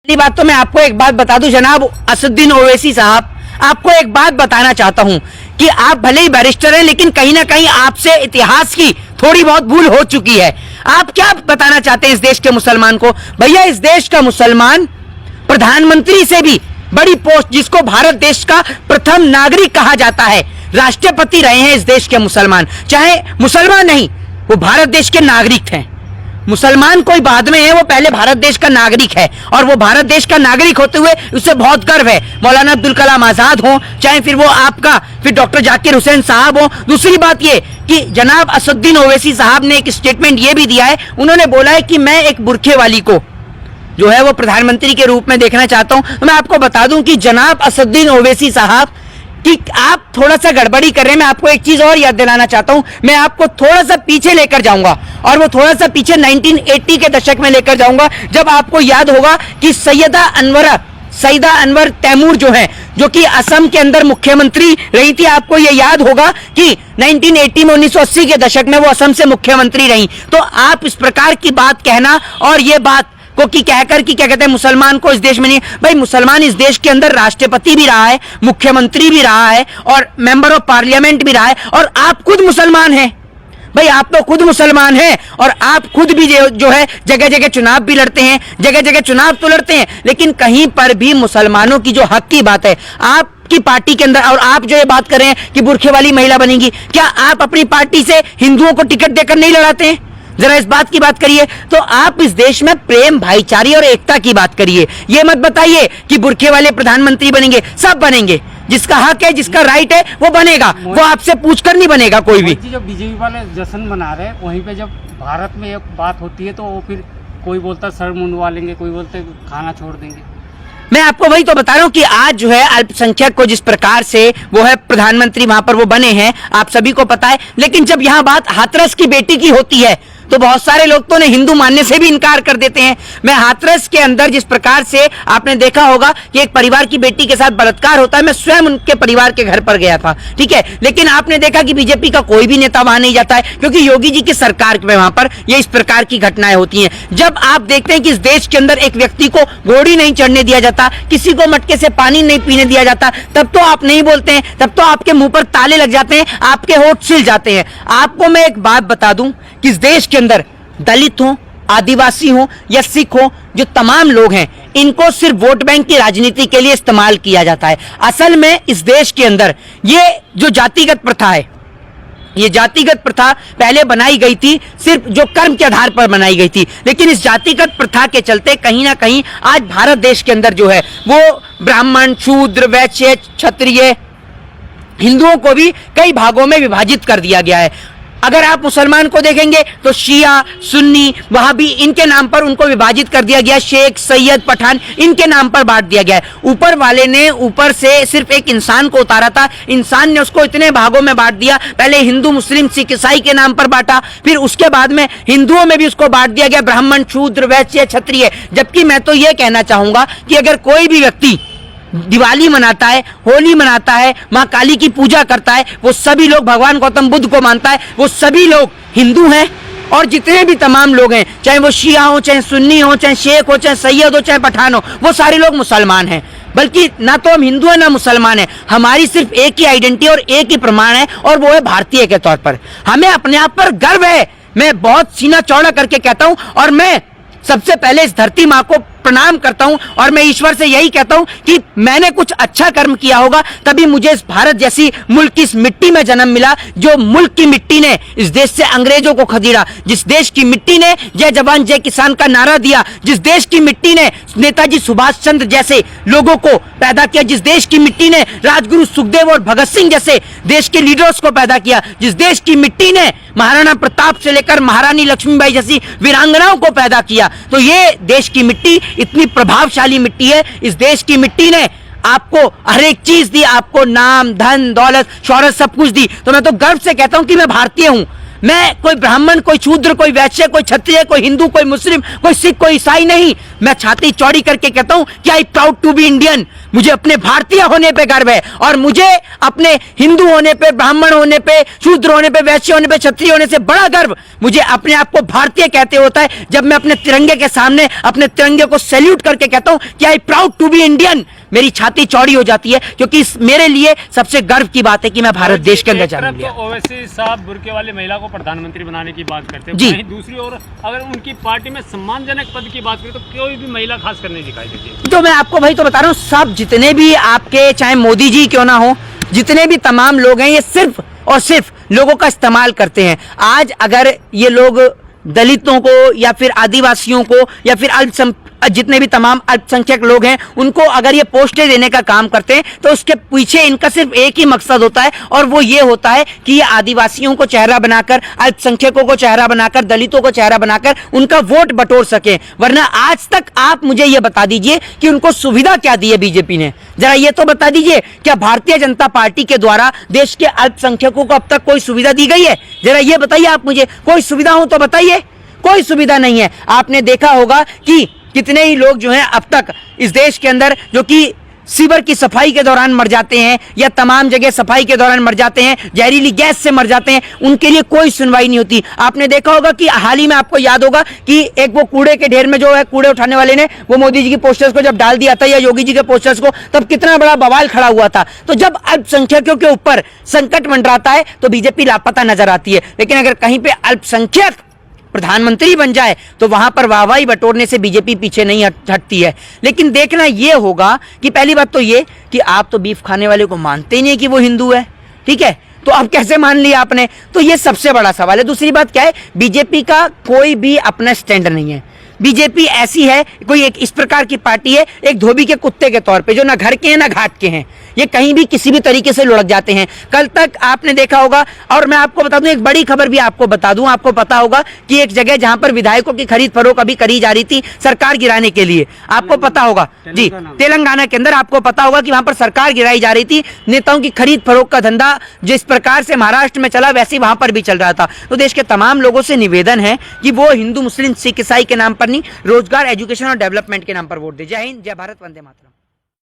पहली बात तो मैं आपको एक बात बता दूं जनाब असदुद्दीन ओवैसी साहब, आपको एक बात बताना चाहता हूं कि आप भले ही बैरिस्टर हैं लेकिन कहीं ना कहीं आपसे इतिहास की थोड़ी बहुत भूल हो चुकी है। आप क्या बताना चाहते हैं इस देश के मुसलमान को? भैया इस देश का मुसलमान प्रधानमंत्री से भी बड़ी पोस्ट, जिसको भारत देश का प्रथम नागरिक कहा जाता है, राष्ट्रपति रहे हैं इस देश के मुसलमान। चाहे मुसलमान नहीं, वो भारत देश के नागरिक हैं। मुसलमान कोई बाद में है, वो पहले भारत देश का नागरिक है और वो भारत देश का नागरिक होते हुए उससे बहुत गर्व है। मौलाना अब्दुल कलाम आजाद हो, चाहे फिर वो आपका फिर डॉक्टर जाकिर हुसैन साहब हो। दूसरी बात ये कि जनाब असदुद्दीन ओवैसी साहब ने एक स्टेटमेंट ये भी दिया है, उन्होंने बोला है कि मैं एक बुरखे वाली को जो है वो प्रधानमंत्री के रूप में देखना चाहता हूं। तो मैं आपको बता दूं कि जनाब असदुद्दीन ओवैसी साहब कि आप थोड़ा सा गड़बड़ी कर रहे हैं। मैं आपको एक चीज और याद दिलाना चाहता हूं, मैं आपको थोड़ा सा पीछे लेकर जाऊंगा और वो थोड़ा सा पीछे 1980 के दशक में लेकर जाऊंगा, जब आपको याद होगा कि सईदा अनवर तैमूर जो है, जो कि असम के अंदर मुख्यमंत्री रही थी। आपको ये याद होगा कि 1980 में 1980 के दशक में वो असम से मुख्यमंत्री रही। तो आप इस प्रकार की बात कहना और ये बात को कि कहकर कि क्या कहते हैं मुसलमान को इस देश में नहीं, भाई मुसलमान इस देश के अंदर राष्ट्रपति भी रहा है, मुख्यमंत्री भी रहा है और मेंबर ऑफ पार्लियामेंट भी रहा है। और आप खुद मुसलमान हैं भाई, आप तो खुद मुसलमान हैं और आप खुद भी जो है जगह जगह चुनाव भी लड़ते हैं, जगह जगह चुनाव तो लड़ते हैं, लेकिन कहीं पर भी मुसलमानों की जो हक की बात है आपकी पार्टी के अंदर, और आप जो ये बात कर रहे हैं कि बुरखे वाली महिला बनेगी, क्या आप अपनी पार्टी से हिंदुओं को टिकट देकर नहीं लड़ाते हैं? जरा इस बात की बात करिए। तो आप इस देश में प्रेम, भाईचारे और एकता की बात करिए। ये मत बताइए कि बुरखे वाले प्रधानमंत्री बनेंगे। सब बनेंगे, जिसका हक है, जिसका राइट है वो बनेगा, वो आपसे पूछकर नहीं बनेगा कोई भी। जो बीजेपी वाले जश्न मना रहे हैं, वहीं पे जब भारत में एक बात होती है तो वो फिर कोई बोलता सर मुंडवा लेंगे, कोई बोलते खाना छोड़ देंगे। मैं आपको वही तो बता रहा हूं कि आज जो है अल्पसंख्यक को जिस प्रकार से वो है प्रधानमंत्री वहां पर वो बने हैं, आप सभी को पता है। लेकिन जब यहां बात हाथरस की बेटी की होती है तो बहुत सारे लोग तो उन्हें हिंदू मानने से भी इनकार कर देते हैं। मैं हाथरस के अंदर जिस प्रकार से आपने देखा होगा कि एक परिवार की बेटी के साथ बलात्कार होता है, मैं स्वयं उनके परिवार के घर पर गया था, ठीक है। लेकिन आपने देखा कि बीजेपी का कोई भी नेता वहां नहीं जाता है, क्योंकि योगी जी की सरकार में वहां पर ये इस प्रकार की घटनाएं होती हैं। जब आप देखते हैं कि इस देश के अंदर एक व्यक्ति को घोड़ी नहीं चढ़ने दिया जाता, किसी को मटके से पानी नहीं पीने दिया जाता, तब तो आप नहीं बोलते हैं, तब तो आपके मुंह पर ताले लग जाते हैं, आपके होठ सिल जाते हैं। आपको मैं एक बात बता दूं कि इस देश के अंदर दलित हो, आदिवासी हो या सिख हो, जो तमाम लोग हैं, इनको सिर्फ वोट बैंक की राजनीति के लिए इस्तेमाल किया जाता है। असल में इस देश के अंदर ये जो जातिगत प्रथा है, ये जातिगत प्रथा पहले बनाई गई थी सिर्फ जो कर्म के आधार पर बनाई गई थी, लेकिन इस जातिगत प्रथा के चलते कहीं ना कहीं आज भारत देश के अंदर जो है वो ब्राह्मण, शूद्र, वैश्य, क्षत्रिय, हिंदुओं को भी कई भागों में विभाजित कर दिया गया है। अगर आप मुसलमान को देखेंगे तो शिया, सुन्नी, वहां भी इनके नाम पर उनको विभाजित कर दिया गया, शेख, सैयद, पठान, इनके नाम पर बांट दिया गया है। ऊपर वाले ने ऊपर से सिर्फ एक इंसान को उतारा था, इंसान ने उसको इतने भागों में बांट दिया। पहले हिंदू, मुस्लिम, सिख, ईसाई के नाम पर बांटा, फिर उसके बाद में हिंदुओं में भी उसको बांट दिया गया, ब्राह्मण, शूद्र, वैश्य, क्षत्रिय। जबकि मैं तो यह कहना चाहूंगा कि अगर कोई भी व्यक्ति दिवाली मनाता है, होली मनाता है, माँ काली की पूजा करता है, वो सभी लोग भगवान गौतम बुद्ध को मानता है, वो सभी लोग हिंदू हैं। और जितने भी तमाम लोग हैं, चाहे वो शिया हो, चाहे सुन्नी हो, चाहे शेख हो, चाहे सैयद हो, चाहे पठान हो, वो सारे लोग मुसलमान हैं। बल्कि ना तो हम हिंदू हैं ना मुसलमान हैं, हमारी सिर्फ एक ही आइडेंटिटी और एक ही प्रमाण है, और वो है भारतीय के तौर पर। हमें अपने आप पर गर्व है। मैं बहुत सीना चौड़ा करके कहता हूं और मैं सबसे पहले इस धरती माँ को प्रणाम करता हूं और मैं ईश्वर से यही कहता हूं कि मैंने कुछ अच्छा कर्म किया होगा, तभी मुझे इस भारत जैसी मुल्क की इस मिट्टी में जन्म मिला, जो मुल्क की मिट्टी ने इस देश से अंग्रेजों को खदेड़ा, जिस देश की मिट्टी ने जय जवान जय किसान का नारा दिया, जिस देश की मिट्टी ने नेताजी सुभाष चंद्र जैसे लोगों को पैदा किया, जिस देश की मिट्टी ने राजगुरु सुखदेव और भगत सिंह जैसे देश के लीडर्स को पैदा किया, जिस देश की मिट्टी ने महाराणा प्रताप से लेकर महारानी लक्ष्मीबाई जैसी वीरांगनाओं को पैदा किया। तो ये देश की मिट्टी इतनी प्रभावशाली मिट्टी है। इस देश की मिट्टी ने आपको हर एक चीज दी, आपको नाम, धन, दौलत, शौहरत, सब कुछ दी। तो मैं तो गर्व से कहता हूं कि मैं भारतीय हूं। मैं कोई ब्राह्मण, कोई शूद्र, कोई वैश्य, कोई क्षत्रिय, कोई हिंदू, कोई मुस्लिम, कोई सिख, कोई ईसाई नहीं। मैं छाती चौड़ी करके कहता हूं कि I proud to be Indian. मुझे अपने भारतीय होने पे गर्व है और मुझे अपने हिंदू होने पे, ब्राह्मण होने पे, शूद्र होने पे, वैश्य होने पे, क्षत्रिय होने से बड़ा गर्व मुझे अपने आप को भारतीय कहते होता है जब मैं अपने तिरंगे के सामने अपने तिरंगे को सैल्यूट करके कहता हूं कि I proud to be Indian. मेरी छाती चौड़ी हो जाती है क्योंकि मेरे लिए सबसे गर्व की बात है कि मैं भारत देश के अंदर जन्म लिया। ओवैसी साहब बुर्के वाली महिला को प्रधानमंत्री बनाने की बात करते हैं जी। वहीं दूसरी ओर अगर उनकी पार्टी में सम्मानजनक पद की बात करें तो कोई भी महिला खास कर नहीं दिखाई देती है। तो मैं आपको भाई तो बता रहा हूँ, सब जितने भी आपके चाहे मोदी जी क्यों ना हो, जितने भी तमाम लोग हैं, ये सिर्फ और सिर्फ लोगों का इस्तेमाल करते हैं। आज अगर ये लोग दलितों को या फिर आदिवासियों को या फिर जितने भी तमाम अल्पसंख्यक लोग हैं उनको अगर ये पोस्टें देने का काम करते हैं तो उसके पीछे इनका सिर्फ एक ही मकसद होता है और वो ये होता है कि ये आदिवासियों को चेहरा बनाकर, अल्पसंख्यकों को चेहरा बनाकर, दलितों को चेहरा बनाकर उनका वोट बटोर सके। वरना आज तक आप मुझे ये बता दीजिए कि उनको सुविधा क्या दी है बीजेपी ने, जरा ये तो बता दीजिए। क्या भारतीय जनता पार्टी के द्वारा देश के अल्पसंख्यकों को अब तक कोई सुविधा दी गई है? जरा ये बताइए आप मुझे, कोई सुविधा हो तो बताइए। कोई सुविधा नहीं है। आपने देखा होगा कि कितने ही लोग जो हैं अब तक इस देश के अंदर जो कि सीवर की सफाई के दौरान मर जाते हैं या तमाम जगह सफाई के दौरान मर जाते हैं, जहरीली गैस से मर जाते हैं, उनके लिए कोई सुनवाई नहीं होती। आपने देखा होगा कि हाल ही में आपको याद होगा कि एक वो कूड़े के ढेर में जो है कूड़े उठाने वाले ने वो मोदी जी की पोस्टर्स को जब डाल दिया था या योगी जी के पोस्टर्स को, तब कितना बड़ा बवाल खड़ा हुआ था। तो जब अल्पसंख्यकों के ऊपर संकट मंडराता है तो बीजेपी लापता नजर आती है, लेकिन अगर कहीं पे अल्पसंख्यक प्रधानमंत्री बन जाए तो वहां पर वाहवाही बटोरने से बीजेपी पीछे नहीं हटती है। लेकिन देखना यह होगा कि पहली बात तो ये कि आप तो बीफ खाने वाले को मानते ही नहीं कि वो हिंदू है, ठीक है, तो अब कैसे मान लिया आपने? तो ये सबसे बड़ा सवाल है। दूसरी बात क्या है, बीजेपी का कोई भी अपना स्टैंड नहीं है। बीजेपी ऐसी है, कोई एक इस प्रकार की पार्टी है, एक धोबी के कुत्ते के तौर पे, जो ना घर के हैं ना घाट के हैं। ये कहीं भी किसी भी तरीके से लुढ़क जाते हैं। कल तक आपने देखा होगा, और मैं आपको बता दूं, एक बड़ी खबर भी आपको बता दूं, आपको पता होगा कि एक जगह जहां पर विधायकों की खरीद फरोख्त अभी करी जा रही थी सरकार गिराने के लिए, आपको पता होगा जी, तेलंगाना के अंदर आपको पता होगा कि वहां पर सरकार गिराई जा रही थी। नेताओं की खरीद फरोख्त का धंधा जिस प्रकार से महाराष्ट्र में चला वैसे वहां पर भी चल रहा था। तो देश के तमाम लोगों से निवेदन है कि वो हिंदू, मुस्लिम, सिख, ईसाई के नाम पर नहीं, रोजगार, एजुकेशन और डेवलपमेंट के नाम पर वोट दे। जय हिंद, जय भारत, वंदे मातरम।